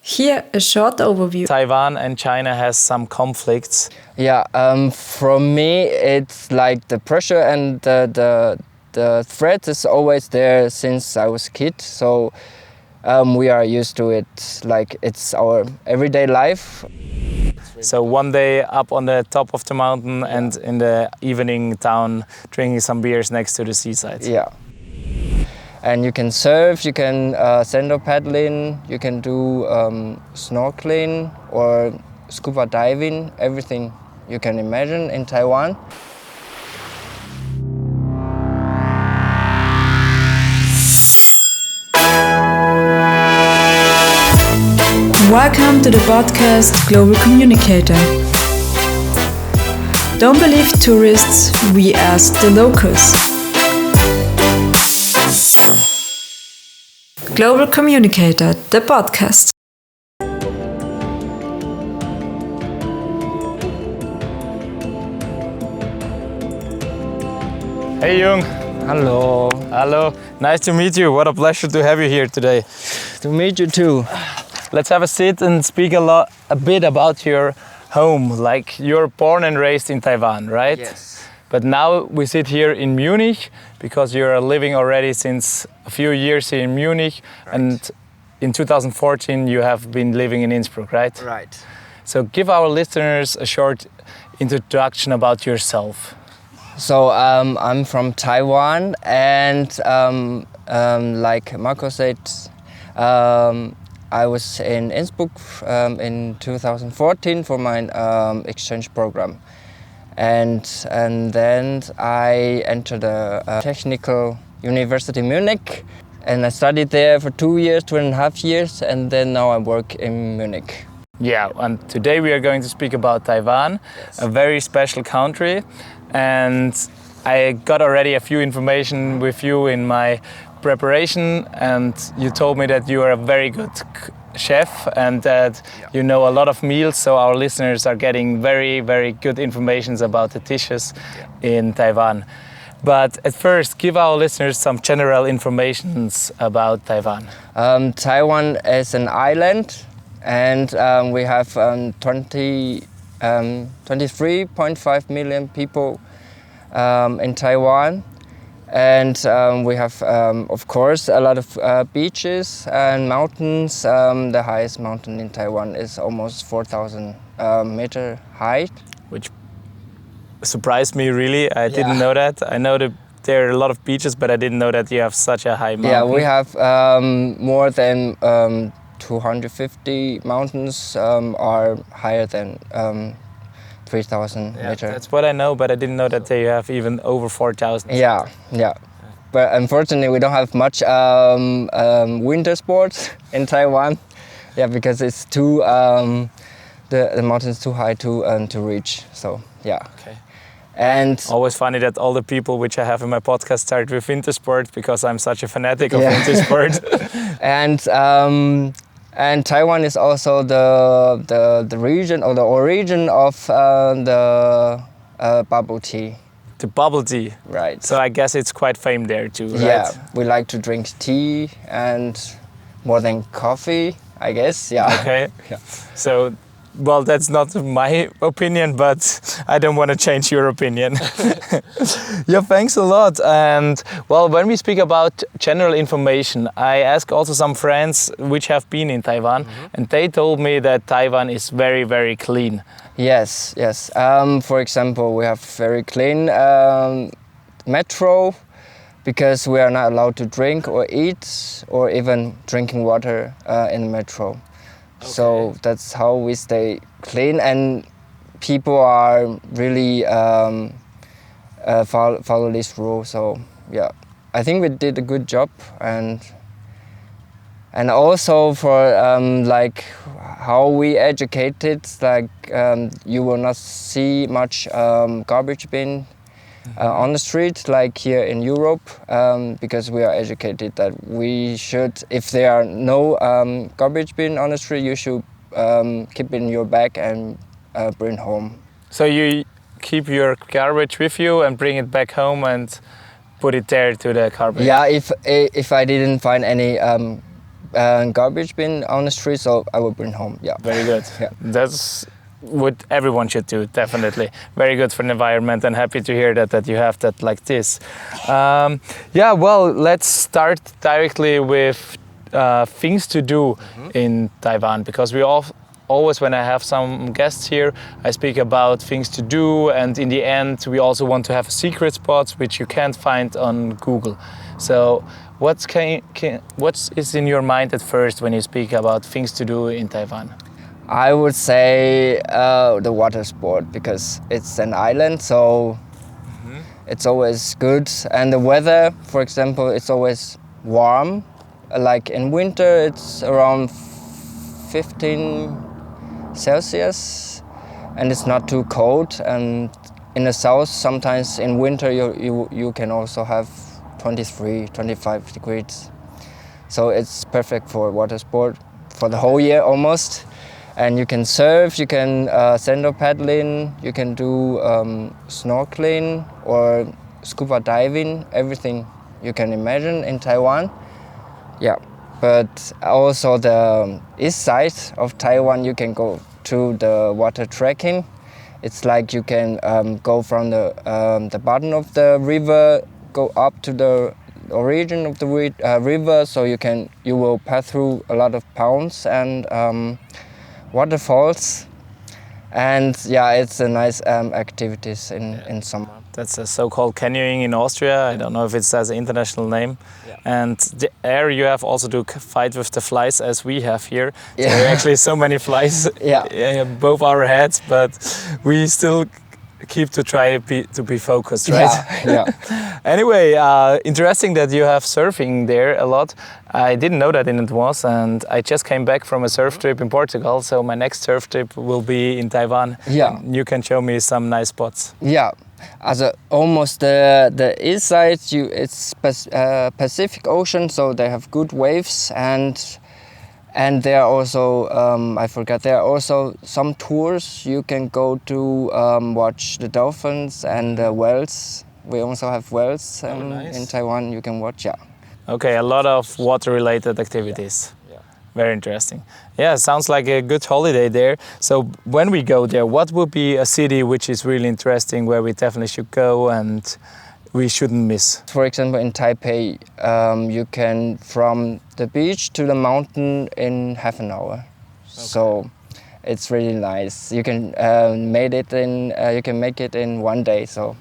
Here, a short overview. Taiwan and China has some conflicts. Yeah, from me, it's like the pressure and the threat is always there since I was a kid. So we are used to it, like it's our everyday life. So one day up on the top of the mountain and in the evening down drinking some beers next to the seaside. Yeah. And you can surf, you can stand-up paddling, you can do snorkeling or scuba diving, everything you can imagine in Taiwan. Welcome to the podcast Global Communicator. Don't believe tourists, we ask the locals. Global Communicator, the podcast. Hey Jung. Hello. Hello. Nice to meet you. What a pleasure to have you here today. To meet you too. Let's have a sit and speak a bit about your home. Like you're born and raised in Taiwan, right? Yes. But now we sit here in Munich because you're living already since a few years here in Munich, right. And in 2014 you have been living in Innsbruck, right? Right. So give our listeners a short introduction about yourself. So I'm from Taiwan, and like Marco said, I was in Innsbruck in 2014 for my exchange program. And then I entered a technical university in Munich, and I studied there for 2.5 years, and then now I work in Munich. Yeah, and today we are going to speak about Taiwan, yes. A very special country, and I got already a few information with you in my preparation, and you told me that you are a very good chef and that you know a lot of meals, so our listeners are getting very, very good information about the dishes in Taiwan. But at first, give our listeners some general information about Taiwan. Taiwan is an island, and we have 23.5 million people in Taiwan. And we have, of course, a lot of beaches and mountains. The highest mountain in Taiwan is almost 4,000 meter height. Which surprised me, really. I didn't know that. I know that there are a lot of beaches, but I didn't know that you have such a high mountain. Yeah, we have more than 250 mountains are higher than 3,000 meters. That's what I know, but I didn't know that they have even over 4,000. Yeah. But unfortunately, we don't have much winter sports in Taiwan. Yeah, because it's too the mountain's too high to reach. So yeah. Okay. And always funny that all the people which I have in my podcast start with winter sport because I'm such a fanatic of winter sport. And Taiwan is also the region or the origin of the bubble tea. The bubble tea. Right. So I guess it's quite famous there too, right? Yeah, we like to drink tea and more than coffee, I guess. Yeah. Okay. Yeah. So, well, that's not my opinion, but I don't want to change your opinion. Yeah, thanks a lot. And well, when we speak about general information, I asked also some friends which have been in Taiwan, and they told me that Taiwan is very, very clean. Yes. For example, we have very clean metro, because we are not allowed to drink or eat or even drinking water in the metro. Okay. So that's how we stay clean, and people are really follow this rule. So yeah, I think we did a good job, and also for like how we educated, like you will not see much garbage bin on the street like here in Europe, because we are educated that we should, if there are no garbage bin on the street, you should keep in your bag and bring home. So you keep your garbage with you and bring it back home and put it there to the garbage? Yeah, if I didn't find any garbage bin on the street, so I will bring home. Yeah. Very good. Yeah. That's what everyone should do, definitely. Very good for the environment, and happy to hear that you have that like this. Yeah, well, let's start directly with things to do in Taiwan, because we always, when I have some guests here, I speak about things to do, and in the end we also want to have secret spots which you can't find on Google. So what is in your mind at first when you speak about things to do in Taiwan? I would say the water sport, because it's an island, so it's always good. And the weather, for example, it's always warm. Like in winter, it's around 15 Celsius, and it's not too cold. And in the south, sometimes in winter, you can also have 23, 25 degrees. So it's perfect for water sport for the whole year almost. And you can surf, you can stand up paddling, you can do snorkeling or scuba diving, everything you can imagine in Taiwan. Yeah, but also the east side of Taiwan, you can go to the water trekking. It's like you can go from the bottom of the river, go up to the origin of the river, so you will pass through a lot of ponds and waterfalls, and yeah, it's a nice activities in summer. That's a so-called canyoning in Austria. I don't know if it has an international name. Yeah. And there you have also to fight with the flies as we have here. Yeah. There are actually so many flies above our heads, but we still keep to try to be focused, right? Yeah. Anyway, interesting that you have surfing there a lot. I didn't know that in advance, and I just came back from a surf trip in Portugal, so my next surf trip will be in Taiwan. Yeah. You can show me some nice spots. Yeah. As almost the east side, it's Pacific Ocean, so they have good waves, and there are also there are also some tours you can go to watch the dolphins and the whales. We also have whales nice. in Taiwan. You can watch. Yeah. Okay, a lot of water-related activities. Yeah. Very interesting. Yeah, sounds like a good holiday there. So when we go there, what would be a city which is really interesting, where we definitely should go and we shouldn't miss? For example, in Taipei, you can from the beach to the mountain in half an hour. Okay. So it's really nice. You can make it in one day. So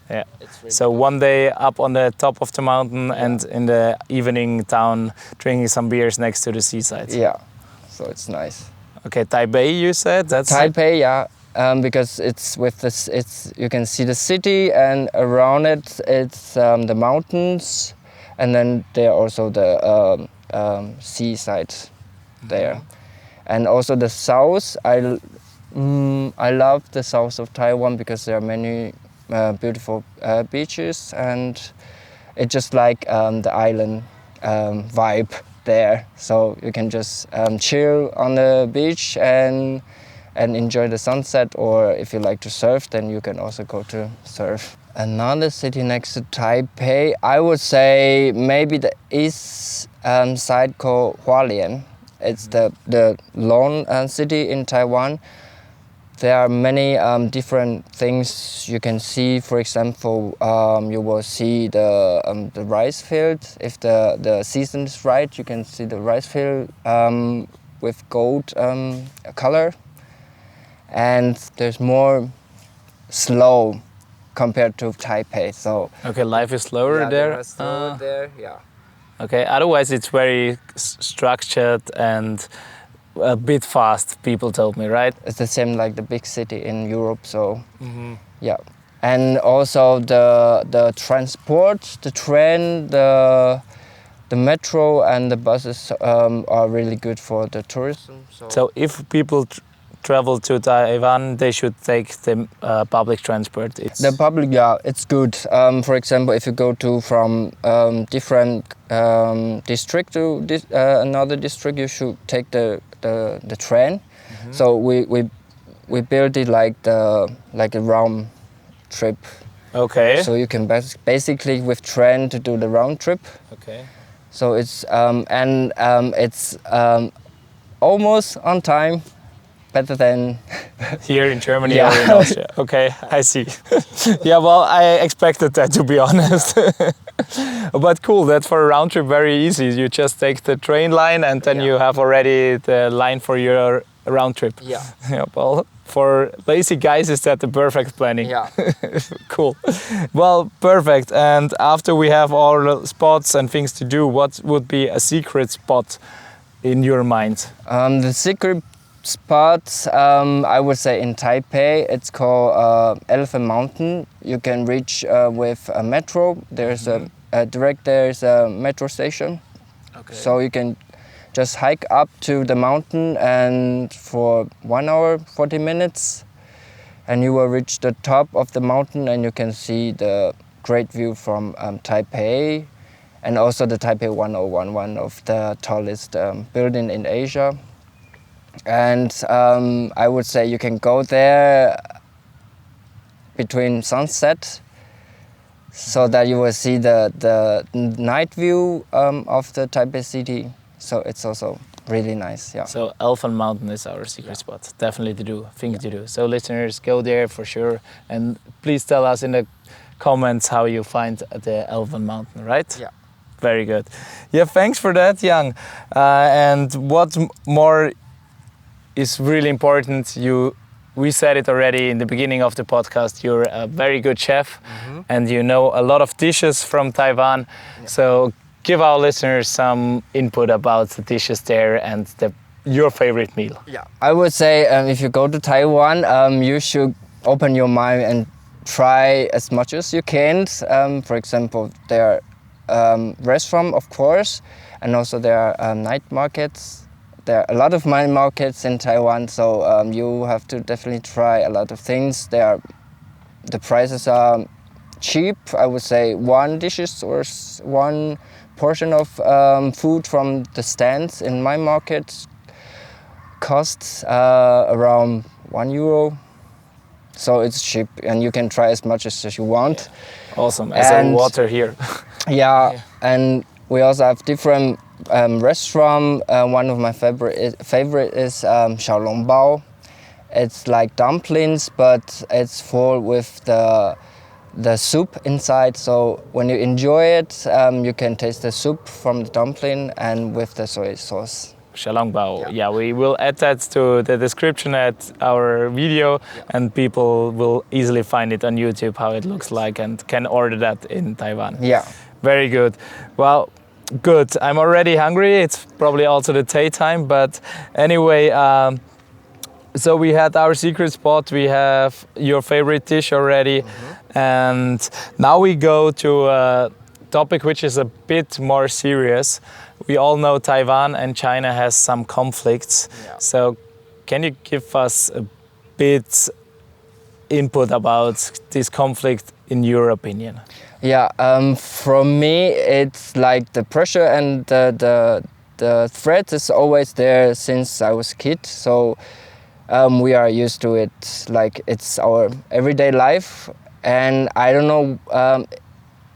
yeah. Really so good. One day up on the top of the mountain, and in the evening down drinking some beers next to the seaside. Yeah. So it's nice. Okay, Taipei, you said? That's Taipei, yeah. Because it's with this, you can see the city, and around it, it's the mountains, and then there are also the seaside there, and also the south. I love the south of Taiwan because there are many beautiful beaches, and it's just like the island vibe there. So you can just chill on the beach and enjoy the sunset, or if you like to surf, then you can also go to surf. Another city next to Taipei, I would say maybe the east side called Hualien. It's the lone city in Taiwan. There are many different things you can see. For example, you will see the rice field. If the season is right, you can see the rice field with gold color. And there's more slow compared to Taipei. So okay, life is slower there. Slower there, yeah. Okay, otherwise it's very structured and a bit fast, people told me, right? It's the same like the big city in Europe, so yeah. And also the transport, the train, the metro and the buses are really good for the tourism. So if people travel to Taiwan, they should take the public transport. The public, yeah, it's good. For example, if you go from different district to another district, you should take the train. So we built it like a round trip. Okay. So you can basically with train to do the round trip. Okay. So it's it's almost on time, better than Here in Germany Yeah. or in Austria. Okay, I see. Yeah, well, I expected that, to be honest. But cool, that's for a round trip very easy. You just take the train line and then Yeah. you have already the line for your round trip. Yeah. Yeah, well, for lazy guys, is that the perfect planning? Yeah. Cool. Well, perfect. And after we have all the spots and things to do, what would be a secret spot in your mind? The secret spot, I would say in Taipei, it's called Elephant Mountain. You can reach with a metro. There's there's a metro station. Okay. So you can just hike up to the mountain, and for 1 hour, 40 minutes, and you will reach the top of the mountain, and you can see the great view from Taipei, and also the Taipei 101, one of the tallest building in Asia. And I would say you can go there between sunset, so that you will see the night view of the Taipei city. So it's also really nice, yeah. So Elephant Mountain is our secret spot. Definitely thing to do. So listeners, go there for sure. And please tell us in the comments how you find the Elephant Mountain, right? Yeah. Very good. Yeah, thanks for that, Jan. And what more is really important, we said it already in the beginning of the podcast, you're a very good chef and you know a lot of dishes from Taiwan. Yeah. So give our listeners some input about the dishes there and your favorite meal. Yeah, I would say if you go to Taiwan, you should open your mind and try as much as you can. For example, there are restaurants, of course, and also there are night markets. There are a lot of night markets in Taiwan, so you have to definitely try a lot of things. The prices are cheap. I would say one dishes or one portion of food from the stands in my market costs around €1. So it's cheap and you can try as much as you want. Yeah. Awesome, as a water here. Yeah, and we also have different restaurants. One of my favorite is Xiaolongbao. It's like dumplings, but it's full with the soup inside. So when you enjoy it, you can taste the soup from the dumpling and with the soy sauce. Xiaolongbao. Yeah, we will add that to the description at our video, and people will easily find it on YouTube how it looks like and can order that in Taiwan. Yeah. Very good. Well, good. I'm already hungry. It's probably also the tea time, but anyway, so we had our secret spot, we have your favorite dish already, and now we go to a topic which is a bit more serious. We all know Taiwan and China has some conflicts. Yeah. So can you give us a bit input about this conflict in your opinion? Yeah, for me, it's like the pressure and the threat is always there since I was a kid. So we are used to it, like it's our everyday life. And I don't know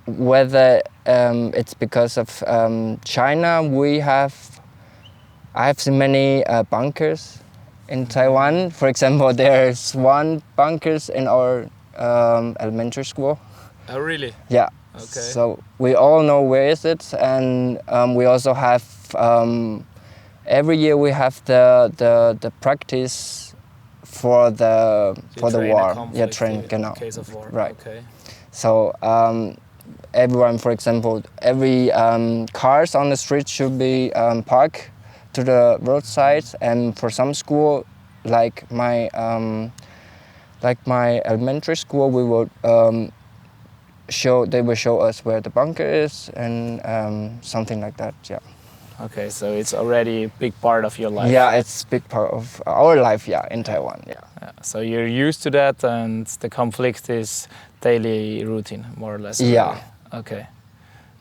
whether it's because of China. I have seen many bunkers in Taiwan. For example, there's one bunkers in our elementary school. Oh, really? Yeah. Okay. So we all know where is it, and we also have every year we have the practice for the war. Yeah, train in case of war. Right. Okay. So everyone, for example, every cars on the street should be parked to the roadside, and for some school, like my elementary school, we will they will show us where the bunker is and something like that. Yeah. Okay, so it's already a big part of your life. Yeah, it's a big part of our life. Yeah, in Taiwan. Yeah. So you're used to that, and the conflict is daily routine, more or less. Yeah. Okay.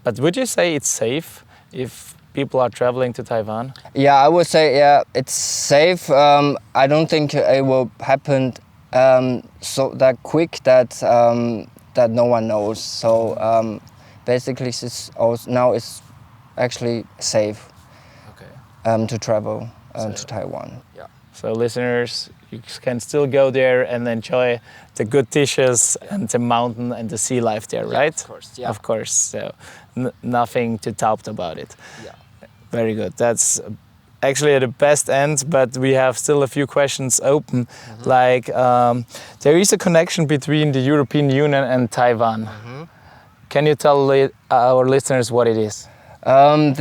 But would you say it's safe if people are traveling to Taiwan? Yeah, I would say it's safe. I don't think it will happen so that quick that no one knows. So basically, now it's actually safe Okay. to travel to Taiwan. Yeah. So listeners, you can still go there and enjoy the good dishes and the mountain and the sea life there, right? Of course. Yeah. Of course. So nothing to doubt about it. Yeah. Very good. That's actually at the best end, but we have still a few questions open. Like there is a connection between the European Union and Taiwan. Can you tell our listeners what it is? Taiwan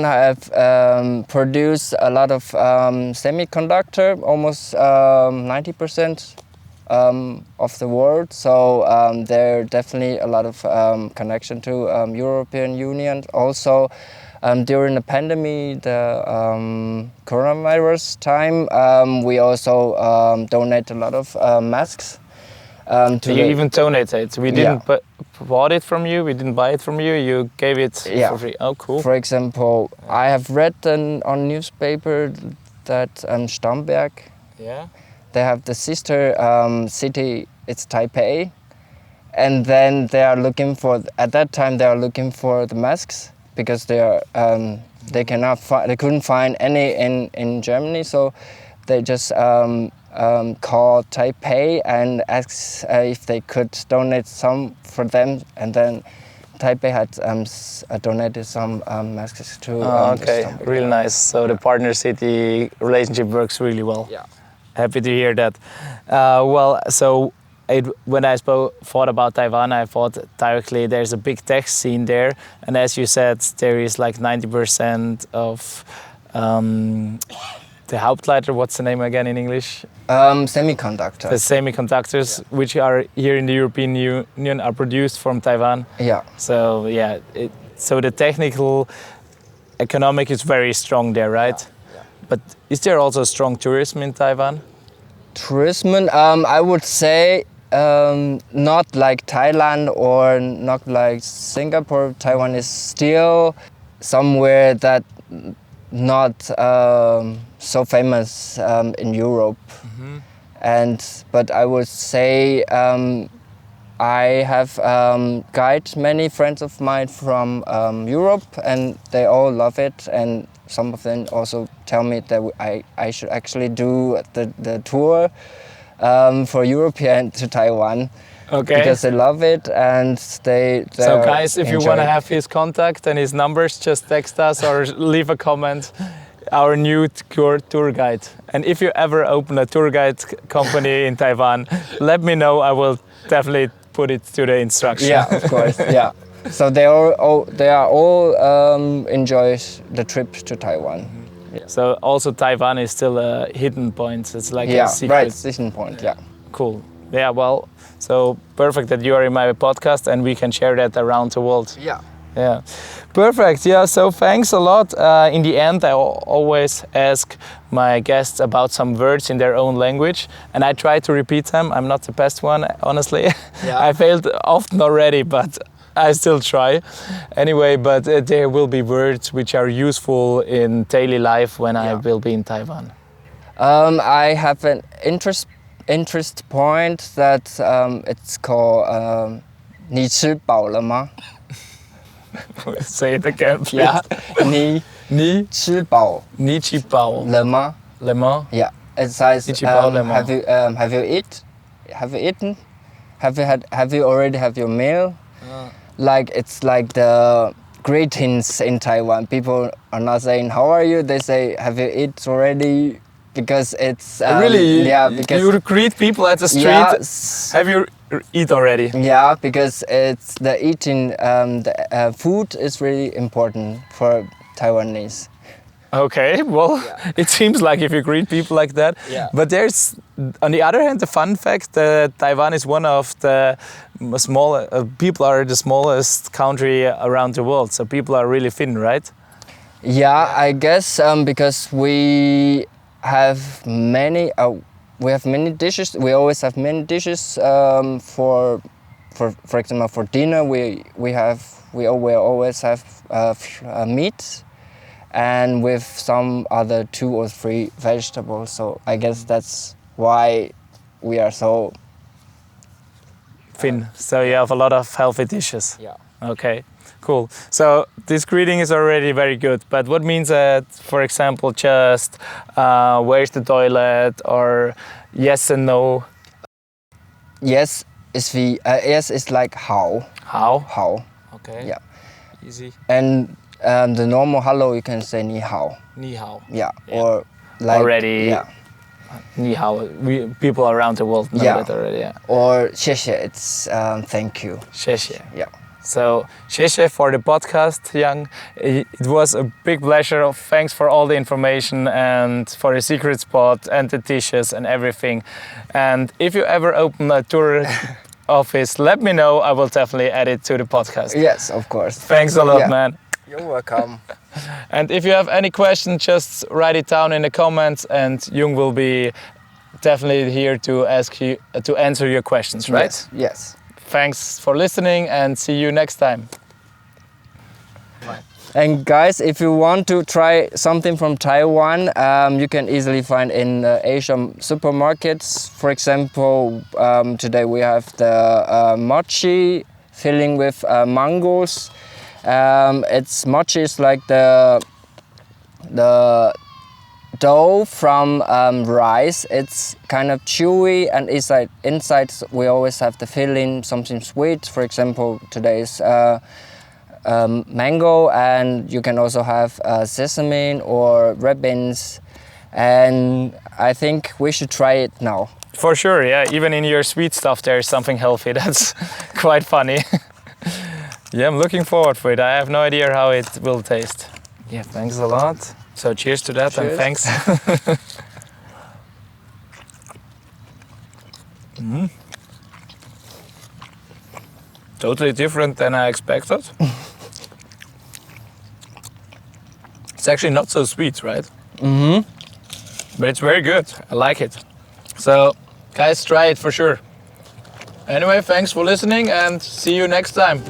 have produced a lot of semiconductor, almost 90% of the world. So there definitely a lot of connection to European Union. Also, during the pandemic, the coronavirus time, we also donate a lot of masks. You even donated. We didn't bought it from you. We didn't buy it from you. You gave it for free. Oh, cool. For example, I have read on newspaper that Stamberg. Yeah. They have the sister city. It's Taipei, and then they are looking for. At that time, they are looking for the masks because they are they couldn't find any in Germany. So they just called Taipei and asked if they could donate some for them, and then Taipei had donated some masks to. Okay, really nice. So the partner city relationship works really well. Yeah. Happy to hear that. When I thought about Taiwan, I thought directly there's a big tech scene there, and as you said, there is like 90% of the Hauptleiter. What's the name again in English? Semiconductors. The semiconductors, which are here in the European Union, are produced from Taiwan. Yeah. So so the technical, economic is very strong there, right? Yeah. But is there also strong tourism in Taiwan? Tourism, I would say not like Thailand or not like Singapore. Taiwan is still somewhere that not so famous in Europe. But I would say I have guided many friends of mine from Europe, and they all love it. And some of them also tell me that I should actually do the tour for Europe and to Taiwan. Okay. Because they love it, and they So guys, if you enjoy want to it. have his contact and his numbers, just text us or leave a comment. Our new tour guide. And if you ever open a tour guide company in Taiwan, let me know. I will definitely put it to the instruction. Yeah, of course. Yeah. So they are all enjoy the trip to Taiwan. Yeah. So also Taiwan is still a hidden point. It's like a secret. Right, hidden point. Yeah. Cool. Yeah, well, so perfect that you are in my podcast and we can share that around the world. Yeah. Yeah, perfect. Yeah, so thanks a lot. In the end, I always ask my guests about some words in their own language, and I try to repeat them. I'm not the best one, honestly. Yeah. I failed often already, but I still try. Anyway, but there will be words which are useful in daily life when I will be in Taiwan. I have an interest point that it's called 你吃饱了吗? Say it again, please. Yeah. 你吃饱了吗? Le吗? Yeah. It says have you eaten? Have you already have your meal? Like it's like the greetings in Taiwan. People are not saying how are you? They say have you eaten already? Because it's really, because you greet people at the street. Yeah, have you eat already? Yeah, because it's the eating. The food is really important for Taiwanese. Okay, well, it seems like if you greet people like that. Yeah. But there's, on the other hand, the fun fact that Taiwan is one of the people are the smallest country around the world. So people are really thin, right? Yeah, I guess because we have many dishes. We always have many dishes for example for dinner. We always have meat, and with some other 2 or 3 vegetables. So I guess that's why we are so thin. So you have a lot of healthy dishes. Yeah. Okay. Cool. So this greeting is already very good, but what means that, for example, just where's the toilet or yes and no? Yes yes is like how. How? Okay. Yeah. Easy. And the normal hello you can say ni hao. Ni hao. Yeah. Or like already. Yeah. Ni hao. People around the world know that already. Yeah. Or 谢谢 it's thank you. 谢谢. Yeah. So, 谢谢 for the podcast, Yang. It was a big pleasure. Thanks for all the information and for the secret spot and the dishes and everything. And if you ever open a tour office, let me know. I will definitely add it to the podcast. Yes, of course. Thanks a lot, man. You're welcome. And if you have any questions, just write it down in the comments, and Jung will be definitely here to answer your questions, right? Yes. Thanks for listening, and see you next time. And guys, if you want to try something from Taiwan, you can easily find in Asian supermarkets. For example, today we have the mochi filling with mangoes. It's mochi is like the dough from rice. It's kind of chewy, and inside we always have the filling, something sweet. For example, today's mango, and you can also have sesame or red beans. And I think we should try it now. For sure, yeah. Even in your sweet stuff, there's something healthy. That's quite funny. Yeah, I'm looking forward for it. I have no idea how it will taste. Yeah, thanks a lot. So cheers to that. Cheers. And thanks. Totally different than I expected. It's actually not so sweet, right? Mm-hmm. But it's very good. I like it. So, guys, try it for sure. Anyway, thanks for listening and see you next time.